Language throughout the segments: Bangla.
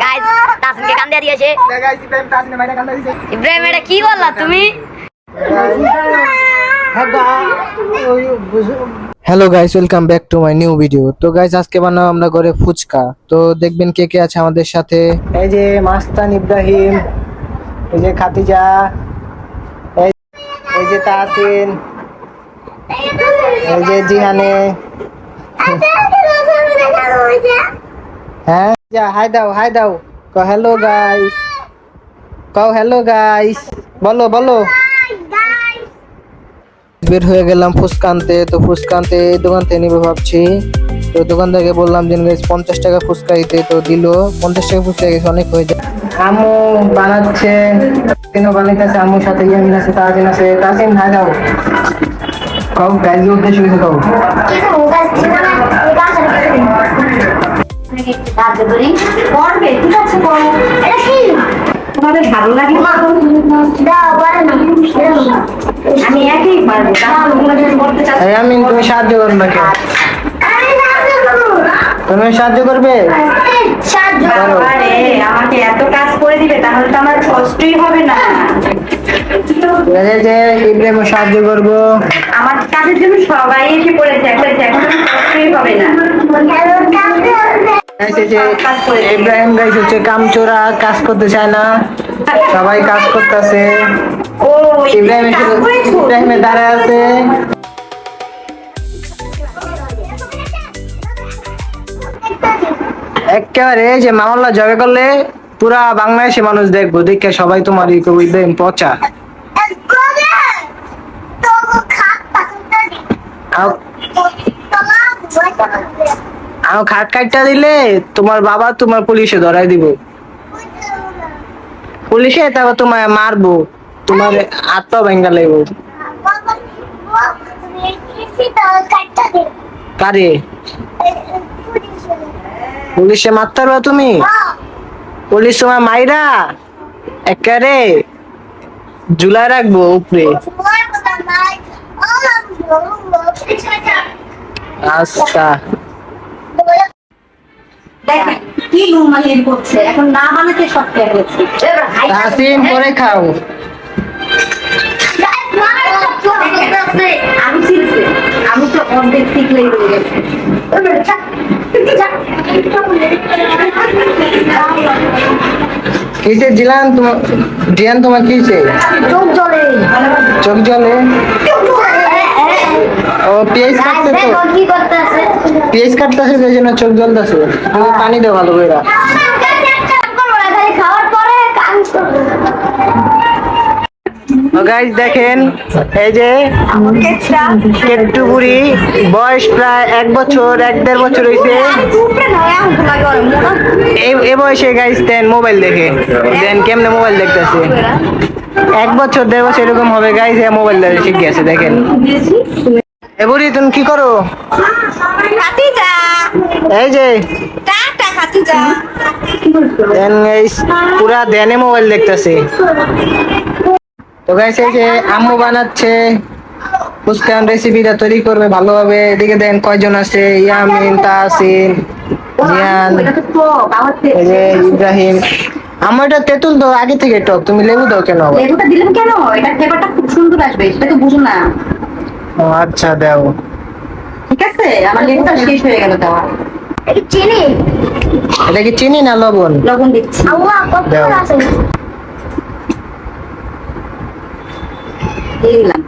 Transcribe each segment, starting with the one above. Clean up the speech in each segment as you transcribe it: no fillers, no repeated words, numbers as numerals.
গাইস তাসিনকে কান দিয়ে দিয়েছে গাইস ইব্রাহিম তাসিনের ভাইটা কান দিয়েছে ইব্রাহিম এটা কি বললা তুমি hello guys, welcome back to my new video. তো গাইস আজকে বানাবো আমরা ঘরে ফুচকা। তো দেখবেন কে কে আছে আমাদের সাথে। এই যে মাস্তান ইব্রাহিম, এই যে খাদিজা, এই যে তাসিন, এই যে জিহানে। হ্যাঁ যা হাই দাও কও হ্যালো গাইস, কও হ্যালো গাইস, বলো বলো। বের হয়ে গেলাম ফুচকা আনতে। তো ফুচকা আনতে এই দোকান থেকে নিবে ভাবছি। তো দোকানদারকে বললাম যে 50 টাকা ফুচকা দিতে, তো দিল 50 টাকা ফুচকা গেছে, অনেক হয়ে যায়। আম্মু বানাচ্ছে, তিনও বানাইতেছে, আম্মুর সাথে ইয়ামিন আছে, তাসিন আছে। তাসিন হাই দাও, কও গাইস উদ্দেশ্য কিছু কও। তোমাদের ভালো লাগে আমি একই পারবো ইয়ামিন তুমি সাহায্য করো নাকি? তুমি সাহায্য করবে? আমাকে এত কাজ করে দিবে তাহলে তো আমার কষ্টই হবে না। যে ইব্রাহিম সাহায্য করবো। আমার কাজের জন্য সবাই এসে পড়েছে, এখন কষ্টই হবে না। ইব্রাহিম গাইস হচ্ছে কামচোরা, কাজ করতে চায় না, সবাই কাজ করতেছে। ও ইব্রাহিমের দাঁড়ায় আছে। একেবারে যে মামলা জবে করলে পুরা বাংলাদেশি মানুষ দেখবো, দেখে সবাই তোমার ইব্রাহিম পচা। আও খাট কাটটা দিলে তোমার বাবা তোমার পুলিশে ধরাই দিব। পুলিশে তারপর তোমায় মারবো, তোমার আত্মা ভেঙ্গা লাগবো। কারে পুলিশে মারতে পারবা তুমি? পুলিশ তোমার মাইরা একেবারে ঝুলাই রাখবো উপরে। আচ্ছা দেখেন কি ঘুমাইয়ে করছে, এখন না বানাতে সব খেয়ে গেছে। তাসিন পরে খাও। আমি শিখছি, আমি তো অর্ধেক শিখলেই হয়ে গেছে। কিসে জিলান তোমার, জিয়ান তোমার কিসে চোখ জ্বলে, চোখ জ্বলে? ও পেঁয়াজ কাটছে, তো কি করতেছে? পেঁয়াজ কাটতেছে সেই জন্য চোখ জ্বলতেছে। তুমি পানি দাও ভালো করে। খাওয়ার পরে কাজ করবে। গাইস দেখেন, এই যে কেট্টু বুড়ি, বয়স প্রায় 1 বছর 1.5 বছর হয়েছে। এই বয়সে গাইস দেন মোবাইল দেখে, দেন কেমনে মোবাইল দেখতেছে। 1 বছর 1.5 বছর এরকম হবে গাইস, মোবাইল দেখে শিখে গেছে। দেখেন এ বুড়ি তুমি কি করো? এই যে দেন গাইস পুরা দেনে মোবাইল দেখতেছে। তো গাইস এই যে আম্মু বানাচ্ছে ফুচকা, রেসিপিটা তৈরি করবে ভালোভাবে। এদিকে দেন কয়জন আছে, ইয়ামিন, তাসিন, জিয়ান, এই যে ইব্রাহিম। আমার এটা তেঁতুল তো আগে থেকে টক, তুমি লেবু দাও কেন? লেবুটা দিলাম কেন? এটা ফ্লেভারটা খুব সুন্দর আসবে, সেটা তো বুঝো না। ও আচ্ছা দাও। ঠিক আছে, আমার লেবুটা শেষ হয়ে গেল দেওয়া। এটা চিনি, এটা কি চিনি না লবণ? লবণ দিচ্ছি। দাও। দিয়ে দিলাম,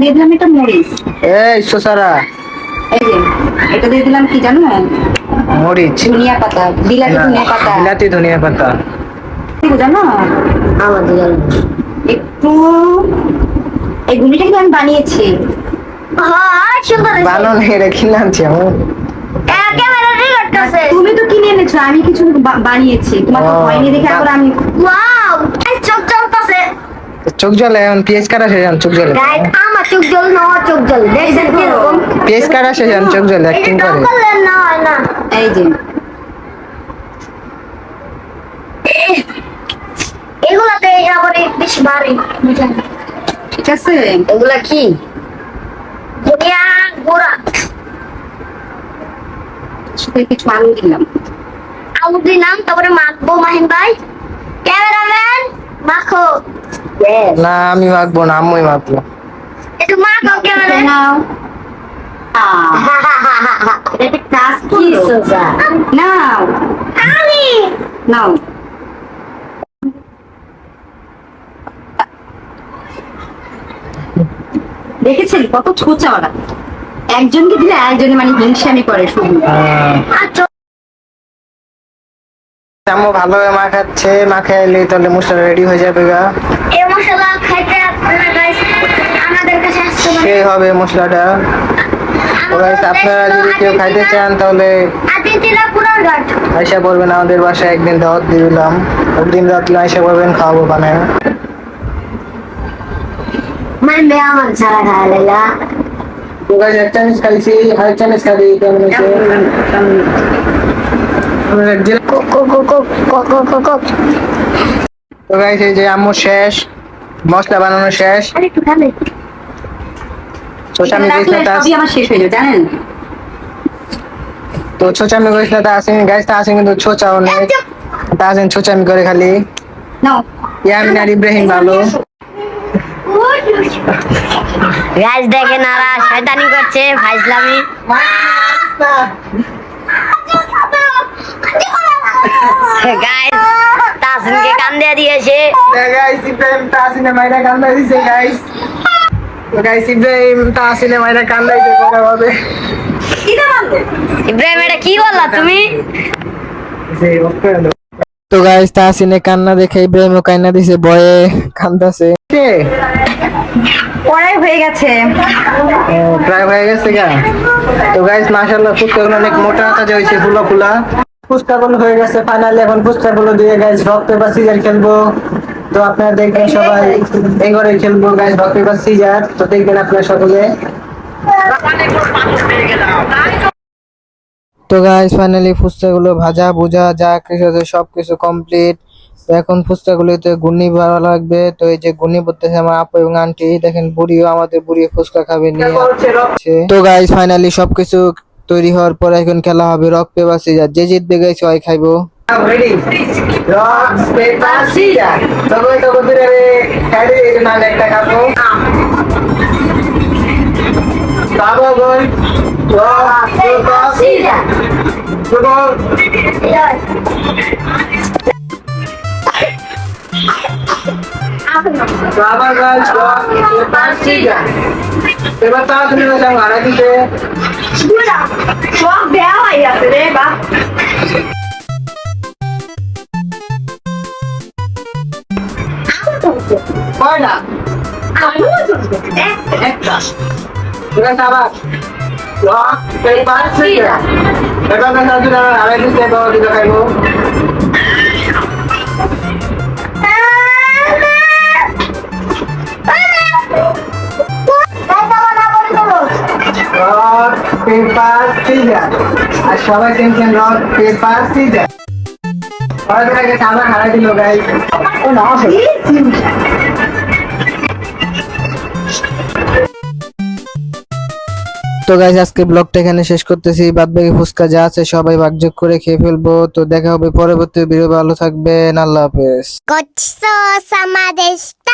দিয়ে দিলাম এটা মরিচ। এই সোসারা, এই যে এটা দিয়ে দিলাম কি জানো? মরিচ, ধনিয়া পাতা, বিলাতি ধনিয়া পাতা। বিলাতি ধনিয়া পাতা জানো একটু, এই গুলিটা কিন্তু আমি বানিয়েছি। বানানো এটা কিনে আনছি আমি। তুমি তো কিনে এনেছো, আমি কিছু বানিয়েছি। তোমার তো হয়নি দেখে এখন আমি চোখ জ্বলতেছে। চোখ জ্বলে এখন পেঁয়াজ কাটা শেষ, চোখ জ্বলে। আমার চোখ জ্বল না, চোখ জ্বল। দেখছেন কিরকম পেঁয়াজ কাটা শেষ, চোখ জ্বলে অ্যাক্টিং করে। এই যে এগুলাতে আবার বেশি ভারী, ঠিক আছে? এগুলা কি ধনিয়া গুঁড়া, কিছু আলু দিলাম। আলু দিলাম, তারপরে মাখবো। মাহিম ভাই, ক্যামেরাম্যান, মাখো। না আমি মাখবো না, আম্মুই মাখবো। একটু মাখো ক্যামেরা নাও। এটা কাজ কি সোজা নাও, আমি নাও। দেখেছেন কত ছোচা ওরা, একজনকে দিলে আরেকজনে মানে হিংসামি করে শুধু। আচ্ছা আম্মু ভালোভাবে মাখাচ্ছে, মাখাইলে তাহলে মশলা রেডি হয়ে যাবে গা। এই মশলা খাইতে আপনারা গাইস আমাদের কাছে আসতে পারেন। সেই হবে মশলাটা। তো গাইস আপনারা যদি কেউ খাইতে চান তাহলে আদিতিলা পুরার ঘাট আইসা পড়বেন আমাদের বাসায়, একদিন দাওয়াত দিয়ে দিলাম। একদিন রাত্রে আইসা পড়বেন, খাওয়াবো বানায়। মানে আমার ছাড়া খাইলা তো গাইস এক চামচ খাইছি, আর চামচ খাবি কেমন হয়েছে? তো গাইস এই যে আম্মু শেষ, মশলা বানানো শেষ। আরেকটু খাবে। ছোচামি কইছনা সবই আমার শেষ হয়ে যাবে জানেন। তো ছোচামি কইছনা তা আসেন গাইস, তা আসেন কিন্তু ছোচাও নেই, তা আসেন ছোচামি করে খালি। নাও ইয়ামিন আর ইব্রাহিম ভালো। গাইস দেখেন আরা শয়তানি করছে, ফাইজলামি। গাইস তাসিনকে কান দিয়ে দিয়েছে। গাইস ইব্রাহিম তা আসেন মাইরা কান্দা দিছে গাইস। তো গাইস ইব্রাহিম তা আসেন মাইরা কান্দা দিছে বড় হবে। ইব্রাহিম এটা কি বললা তুমি? তো গাইস তাহসিনে কান্না দেখে ইব্রাহিমও কান্না দিছে, ভয়ে কান্দাছে। পড়াই হয়ে গেছে। প্রায় হয়ে গেছে গা। তো গাইস মাশাআল্লাহ ফুচকাগুলো অনেক মোটা তাজা হয়েছে, ফুলা ফুলা। ফুচকাগুলো হয়ে গেছে ফাইনালি। এখন ফুচকাগুলো দিয়ে গাইস রক পেপার সিজার খেলবো। তো আপনারা দেখবেন সবাই এই ঘরে খেলবো গাইস রক পেপার সিজার। তো দেখবেন আপনারা সকলে। তো গাইস ফাইনালি ফুচকাগুলো ভাজা ভুজা যা কিছু আছে সবকিছু কমপ্লিট। তো এখন ফুচকাগুলোতে গুনি ভরা লাগবে। তো এই যে গুনি বলতেছে আমার আপু এবং আন্টি, দেখেন বুড়িও আমাদের বুড়ি ফুচকা খাবে নিয়ে আসছে। তো গাইস ফাইনালি সবকিছু তৈরি হওয়ার পর এখন খেলা হবে রক পেপার সিজার। যে জিতবে গাইস ওই খাইবো। Ready rock paper scissor. তবে ধরে খাইলে এই যে নালে একটা খাবো। বাবা বল রক পেপার সিজার। বল বাবা বল রক পেপার সিজার। এবার তা তুমি বলছো হারা দিতে। সব দেয়া হয়ে গেছে রে বা। কয়টা? একটা। এবার আবার রক পেপার সিজার। এবার কথা তুমি হারা দিতে বাবা দিতে খাইবো। Rock paper scissor. আর সবাই টেনশন রক পেপার সিজার। আগে সামনে হারা দিল গাইস। ও না তো গাইস আজকে ব্লগটা এখানে শেষ করতেছি। বাদ বাকি ফুচকা যা আছে সবাই ভাগযোগ করে খেয়ে ফেলবো। তো দেখা হবে পরবর্তী ভিডিও। ভালো থাকবেন, আল্লাহ হাফেজ। Godzilla sama desu.